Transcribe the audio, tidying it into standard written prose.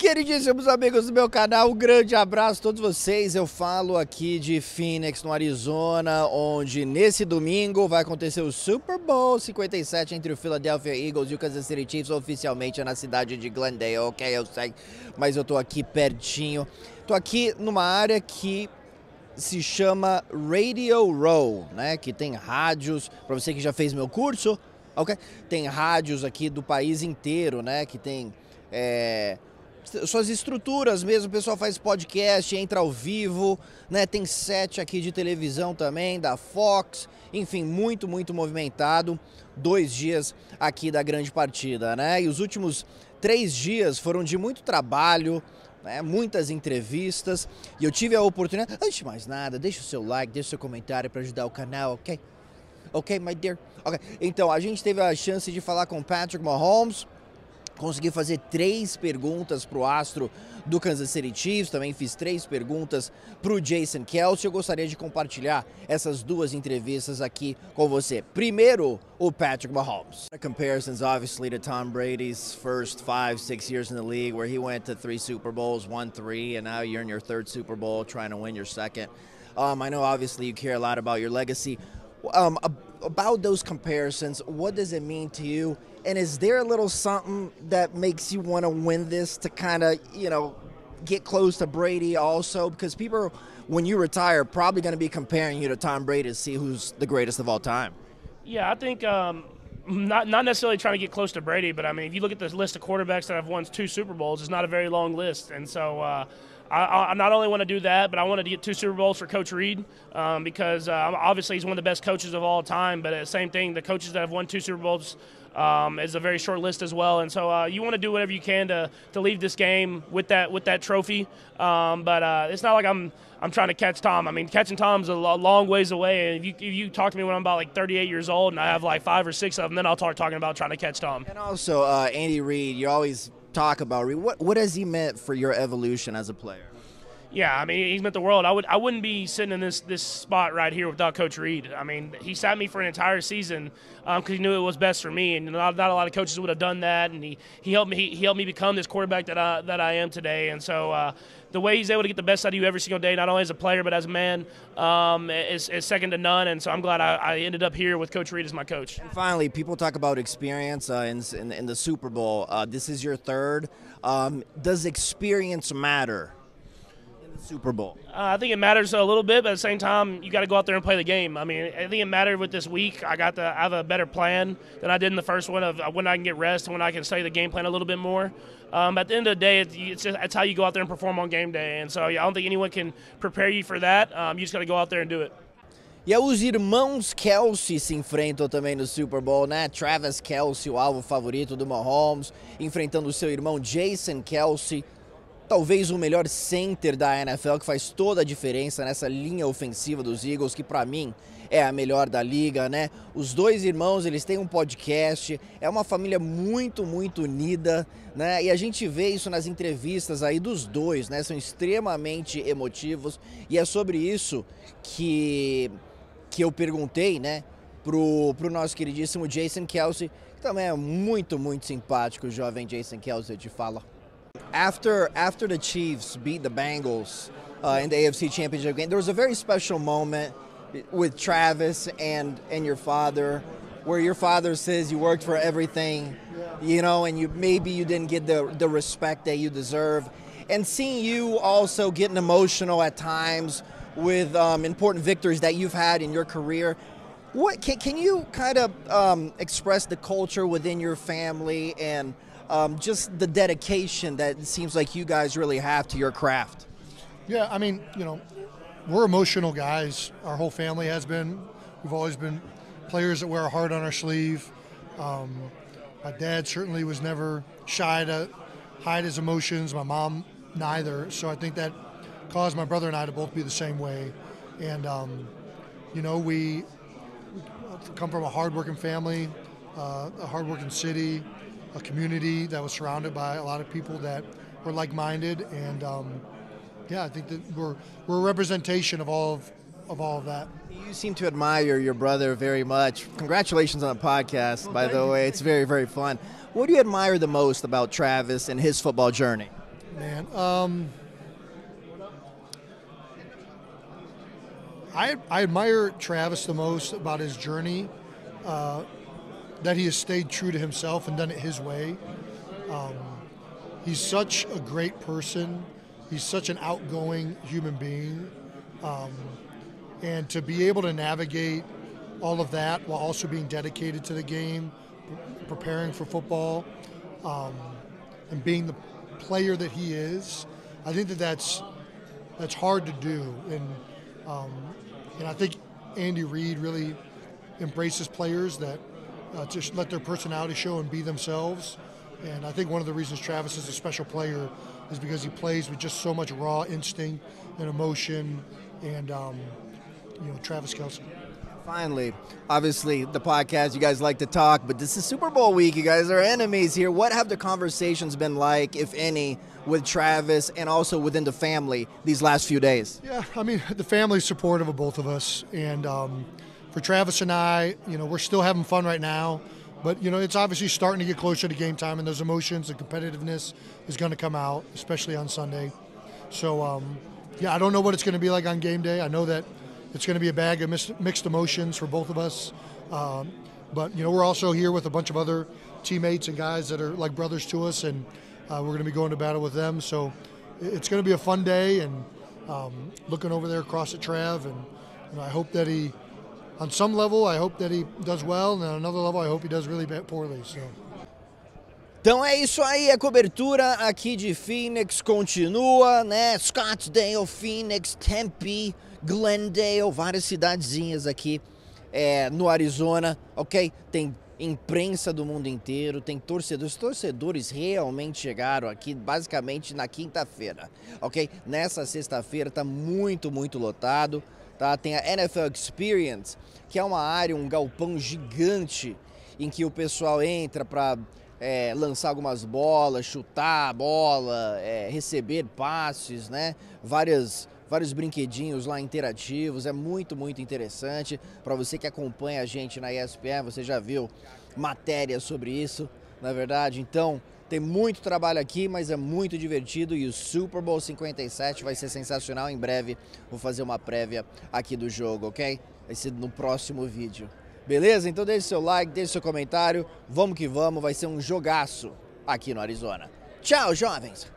Queridíssimos amigos do meu canal, um grande abraço a todos vocês. Eu falo aqui de Phoenix, no Arizona, onde nesse domingo vai acontecer o Super Bowl 57 entre o Philadelphia Eagles e o Kansas City Chiefs, oficialmente na cidade de Glendale, ok? Eu sei, mas eu tô aqui pertinho. Tô aqui numa área que se chama Radio Row, né? Que tem rádios, para você que já fez meu curso, ok? Tem rádios aqui do país inteiro, né? Que tem suas estruturas mesmo, o pessoal faz podcast, entra ao vivo, né? Tem set aqui de televisão também, da Fox, enfim, muito movimentado. 2 dias aqui da grande partida, né? E os últimos 3 dias foram de muito trabalho, né? Muitas entrevistas, e eu tive a oportunidade. Antes de mais nada, deixa o seu like, deixa o seu comentário para ajudar o canal, ok? Ok, my dear? Ok, então a gente teve a chance de falar com o Patrick Mahomes. Consegui fazer 3 perguntas para o astro do Kansas City Chiefs, também fiz 3 perguntas para o Jason Kelce. Eu gostaria de compartilhar essas 2 entrevistas aqui com você. Primeiro, o Patrick Mahomes. Comparisons obviously to Tom Brady's first 5, 6 years in the league, where he went to 3 Super Bowls, won 3, and now you're in your 3rd Super Bowl trying to win your 2nd. I know obviously you care a lot about your legacy. About those comparisons, what does it mean to you? And is there a little something that makes you want to win this to kind of, get close to Brady also? Because people, when you retire, are probably going to be comparing you to Tom Brady to see who's the greatest of all time. Yeah, I think not necessarily trying to get close to Brady, but I mean, if you look at the list of quarterbacks that have won 2 Super Bowls, it's not a very long list. And so I not only want to do that, but I wanted to get 2 Super Bowls for Coach Reid because obviously he's one of the best coaches of all time. But same thing, the coaches that have won 2 Super Bowls is a very short list as well. And so you want to do whatever you can to leave this game with that trophy. But it's not like I'm trying to catch Tom. I mean, catching Tom's a long ways away. And if you talk to me when I'm about like 38 years old and I have like 5 or 6 of them, then I'll talking about trying to catch Tom. And also, Andy Reid, you always talk about Reid. What has he meant for your evolution as a player? Yeah, I mean, he's meant the world. I wouldn't be sitting in this spot right here without Coach Reid. I mean, he sat me for an entire season because he knew it was best for me, and not a lot of coaches would have done that. And he helped me become this quarterback that I am today. And so the way he's able to get the best out of you every single day, not only as a player but as a man, is second to none. And so I'm glad I ended up here with Coach Reid as my coach. And finally, people talk about experience in the Super Bowl. This is your 3rd. Does experience matter? Super Bowl? I think it matters a little bit, but at the same time, you got to go out there and play the game. I mean, I think it mattered with this week. I have a better plan than I did in the first one of when I can get rest and when I can study the game plan a little bit more. At the end of the day, it's how you go out there and perform on game day. And so I don't think anyone can prepare you for that. You just got to go out there and do it. E os irmãos Kelce se enfrentam também no Super Bowl, né? Travis Kelce, o alvo favorito do Mahomes, enfrentando o seu irmão Jason Kelce. Talvez o melhor center da NFL, que faz toda a diferença nessa linha ofensiva dos Eagles, que para mim é a melhor da liga, né? Os 2 irmãos, eles têm um podcast, é uma família muito unida, né? E a gente vê isso nas entrevistas aí dos 2, né? São extremamente emotivos, e é sobre isso que eu perguntei, né? Pro nosso queridíssimo Jason Kelce, que também é muito simpático, o jovem Jason Kelce, eu te falo. After the Chiefs beat the Bengals in the AFC Championship game, there was a very special moment with Travis and your father, where your father says you worked for everything, and you didn't get the respect that you deserve. And seeing you also getting emotional at times with important victories that you've had in your career, what can you kind of express the culture within your family and just the dedication that it seems like you guys really have to your craft? Yeah, I mean, we're emotional guys. Our whole family has been. We've always been players that wear our heart on our sleeve. My dad certainly was never shy to hide his emotions. My mom, neither. So I think that caused my brother and I to both be the same way. And, we come from a hardworking family, a hardworking city, a community that was surrounded by a lot of people that were like-minded, and I think that we're a representation of all of that. You seem to admire your brother very much. Congratulations on the podcast, by the way. It's very fun. What do you admire the most about Travis and his football journey? Man, I admire Travis the most about his journey, that he has stayed true to himself and done it his way. He's such a great person. He's such an outgoing human being. And to be able to navigate all of that while also being dedicated to the game, preparing for football, and being the player that he is, I think that's hard to do. And I think Andy Reid really embraces players that just let their personality show and be themselves. And I think one of the reasons Travis is a special player is because he plays with just so much raw instinct and emotion. And Travis Kelce. Finally, obviously, the podcast, you guys like to talk, but this is Super Bowl week. You guys are enemies here. What have the conversations been like, if any, with Travis and also within the family these last few days? Yeah, I mean, the family's supportive of both of us. And for Travis and I, we're still having fun right now. But, it's obviously starting to get closer to game time, and those emotions and competitiveness is going to come out, especially on Sunday. So, I don't know what it's going to be like on game day. I know that it's going to be a bag of mixed emotions for both of us. But, we're also here with a bunch of other teammates and guys that are like brothers to us, and we're going to be going to battle with them. So it's going to be a fun day, and looking over there across at Trav, and I hope that he, on some level, I hope that he does well, and on another level, I hope he does really poorly. So. Então é isso aí, a cobertura aqui de Phoenix continua, né? Scottsdale, Phoenix, Tempe, Glendale, várias cidadezinhas aqui no Arizona, ok? Tem imprensa do mundo inteiro, tem torcedores. Os torcedores realmente chegaram aqui basicamente na quinta-feira, ok? Nessa sexta-feira tá muito, muito lotado, tá? Tem a NFL Experience, que é uma área, um galpão gigante em que o pessoal entra para lançar algumas bolas, chutar a bola, receber passes, né? Vários brinquedinhos lá interativos, é muito, muito interessante. Para você que acompanha a gente na ESPN, você já viu matérias sobre isso, na verdade. Então, tem muito trabalho aqui, mas é muito divertido, e o Super Bowl 57 vai ser sensacional. Em breve vou fazer uma prévia aqui do jogo, ok? Vai ser no próximo vídeo. Beleza? Então deixe seu like, deixe seu comentário. Vamos que vamos, vai ser um jogaço aqui no Arizona. Tchau, jovens!